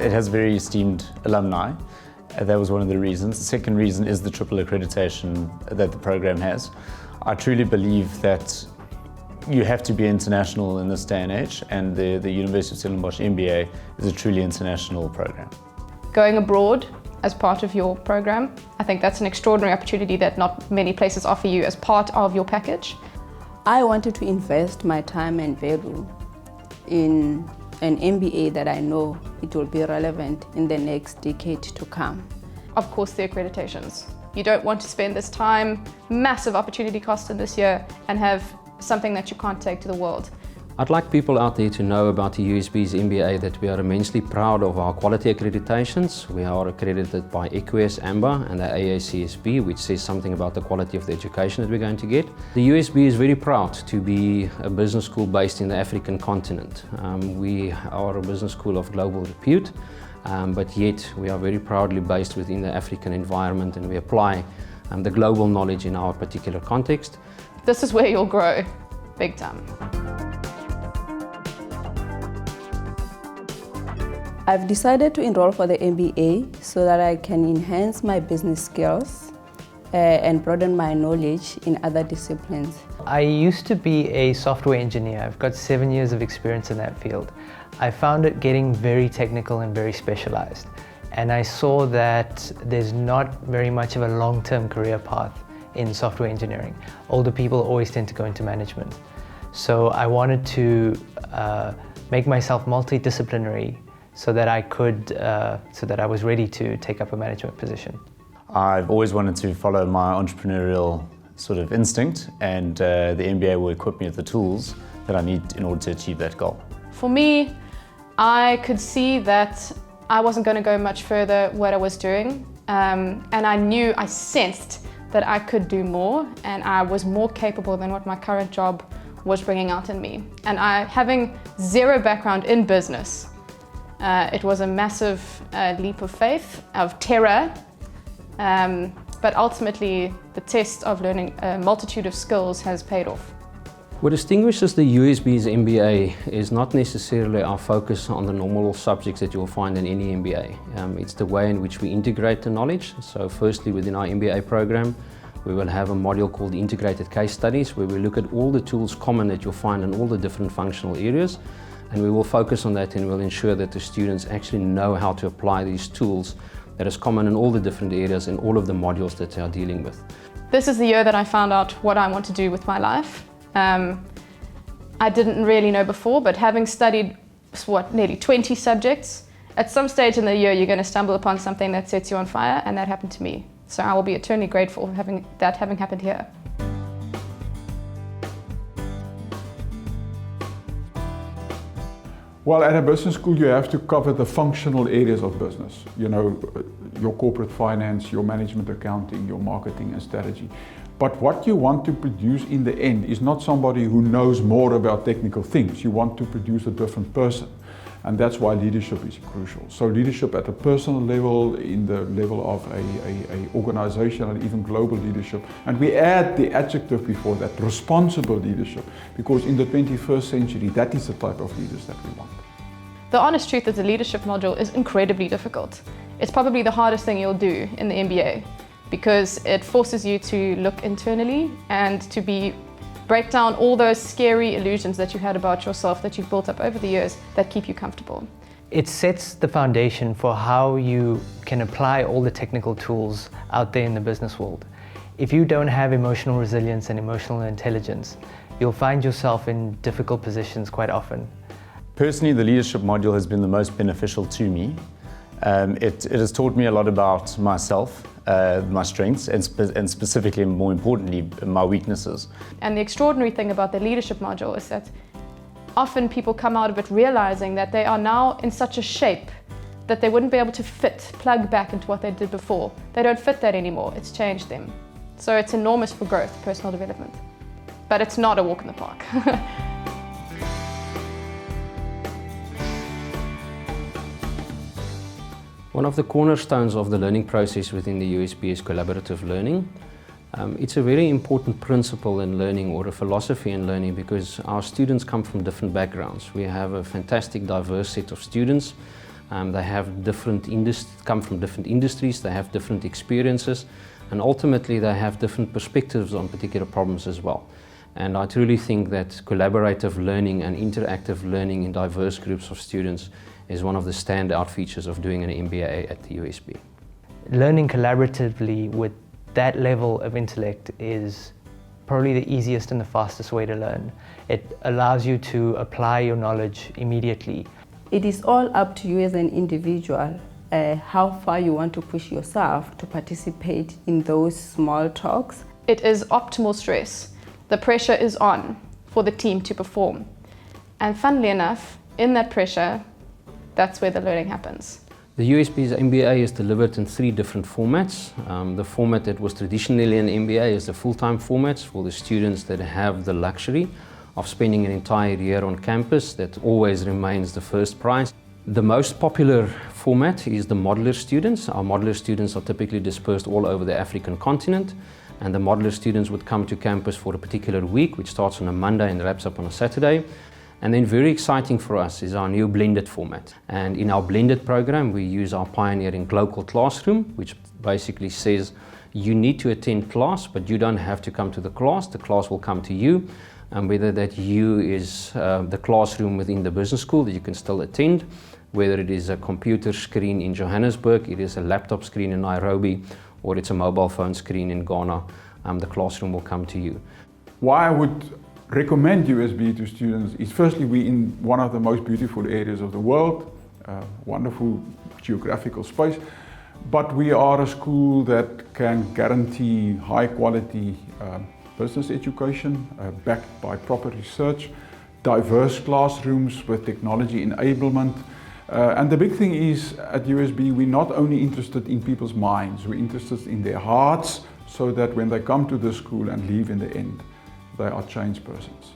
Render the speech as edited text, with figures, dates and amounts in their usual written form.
It has very esteemed alumni. That was one of the reasons. The second reason is the triple accreditation that the program has. I truly believe that you have to be international in this day and age, and the University of Stellenbosch MBA is a truly international program. Going abroad as part of your program, I think that's an extraordinary opportunity that not many places offer you as part of your package. I wanted to invest my time and value in an MBA that I know it will be relevant in the next decade to come. Of course, the accreditations. You don't want to spend this time, massive opportunity cost in this year, and have something that you can't take to the world. I'd like people out there to know about the USBs MBA that we are immensely proud of our quality accreditations. We are accredited by AMBA and the AACSB, which says something about the quality of the education that we're going to get. The USB is very proud to be a business school based in the African continent. We are a business school of global repute, but yet we are very proudly based within the African environment, and we apply the global knowledge in our particular context. This is where you'll grow, big time. I've decided to enroll for the MBA so that I can enhance my business skills and broaden my knowledge in other disciplines. I used to be a software engineer. I've got 7 years of experience in that field. I found it getting very technical and very specialized. And I saw that there's not very much of a long-term career path in software engineering. Older people always tend to go into management. So I wanted to make myself multidisciplinary so that I was ready to take up a management position. I've always wanted to follow my entrepreneurial sort of instinct, and the MBA will equip me with the tools that I need in order to achieve that goal. For me, I could see that I wasn't going to go much further what I was doing, and I sensed that I could do more, and I was more capable than what my current job was bringing out in me. And having zero background in business, it was a massive leap of faith, of terror, but ultimately the test of learning a multitude of skills has paid off. What distinguishes the USBs MBA is not necessarily our focus on the normal subjects that you'll find in any MBA. It's the way in which we integrate the knowledge. So firstly, within our MBA program, we will have a module called Integrated Case Studies, where we look at all the tools common that you'll find in all the different functional areas. And we will focus on that, and we'll ensure that the students actually know how to apply these tools that is common in all the different areas in all of the modules that they are dealing with. This is the year that I found out what I want to do with my life. I didn't really know before, but having studied nearly 20 subjects, at some stage in the year you're going to stumble upon something that sets you on fire, and that happened to me. So I will be eternally grateful for having happened here. Well, at a business school you have to cover the functional areas of business. You know, your corporate finance, your management accounting, your marketing and strategy. But what you want to produce in the end is not somebody who knows more about technical things. You want to produce a different person. And that's why leadership is crucial. So leadership at a personal level, in the level of a organization, and even global leadership. And we add the adjective before that, responsible leadership, because in the 21st century, that is the type of leaders that we want. The honest truth is the leadership module is incredibly difficult. It's probably the hardest thing you'll do in the MBA, because it forces you to look internally and to break down all those scary illusions that you had about yourself that you've built up over the years that keep you comfortable. It sets the foundation for how you can apply all the technical tools out there in the business world. If you don't have emotional resilience and emotional intelligence, you'll find yourself in difficult positions quite often. Personally, the leadership module has been the most beneficial to me. It has taught me a lot about myself, my strengths, and specifically, more importantly, my weaknesses. And the extraordinary thing about the leadership module is that often people come out of it realizing that they are now in such a shape that they wouldn't be able to plug back into what they did before. They don't fit that anymore. It's changed them. So it's enormous for growth, personal development. But it's not a walk in the park. One of the cornerstones of the learning process within the USB is collaborative learning. It's a very important principle in learning, or a philosophy in learning, because our students come from different backgrounds. We have a fantastic diverse set of students. They have come from different industries, they have different experiences, and ultimately they have different perspectives on particular problems as well. And I truly think that collaborative learning and interactive learning in diverse groups of students is one of the standout features of doing an MBA at the USB. Learning collaboratively with that level of intellect is probably the easiest and the fastest way to learn. It allows you to apply your knowledge immediately. It is all up to you as an individual, how far you want to push yourself to participate in those small talks. It is optimal stress. The pressure is on for the team to perform. And funnily enough, in that pressure, that's where the learning happens. The USB's MBA is delivered in 3 different formats. The format that was traditionally an MBA is the full-time formats for the students that have the luxury of spending an entire year on campus. That always remains the first prize. The most popular format is the modular students. Our modular students are typically dispersed all over the African continent, and the modular students would come to campus for a particular week, which starts on a Monday and wraps up on a Saturday. And then very exciting for us is our new blended format. And in our blended program, we use our pioneering local classroom, which basically says you need to attend class, but you don't have to come to the class will come to you. And whether that you is the classroom within the business school that you can still attend, whether it is a computer screen in Johannesburg, it is a laptop screen in Nairobi, or it's a mobile phone screen in Ghana, the classroom will come to you. Why I would recommend USB to students is, firstly, we're in one of the most beautiful areas of the world, wonderful geographical space, but we are a school that can guarantee high quality business education backed by proper research, diverse classrooms with technology enablement. And the big thing is, at USB, we're not only interested in people's minds, we're interested in their hearts, so that when they come to the school and leave in the end, they are changed persons.